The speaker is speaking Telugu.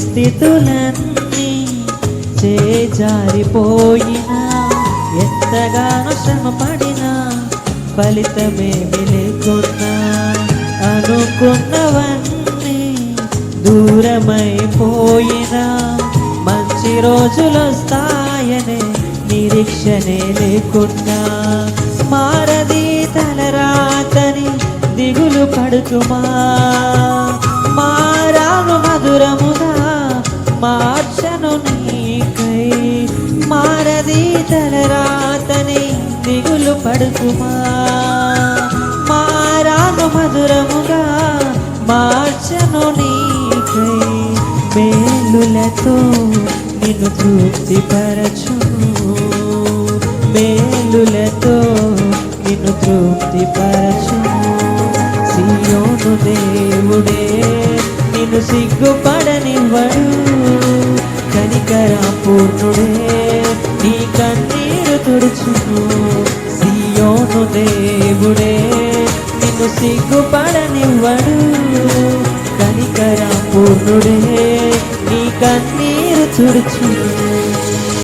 స్థితులన్నీ చేజారిపోయినా, ఎంతగానో శ్రమ పడినా ఫలితమేమి లేకున్నా, అనుకున్నవన్నీ దూరమైపోయినా మంచి రోజులొస్తాయనే నిరీక్షనే లేకున్నా, మారది తలరాతని దిగులు పడుతుమా, మారాను మధురముగా మార్చను నీకై, మారది తలరాతని దిగులు పడుతుమా, మారాను మధురముగా మార్చను నీకై, మేలులతో నిన్ను తృప్తిపరచును, మేలులతో నిన్ను తృప్తిపరచును. సియోను దేవుడే నిన్ను సిగ్గుపడనివ్వడు, కనికరపూర్ణుడే నీ కన్నీరు తుడుచును. సియోను దేవుడే నిన్ను సిగ్గుపడనివ్వడు, కనికరపూర్ణుడే నీ కన్నీరు తుడుచును.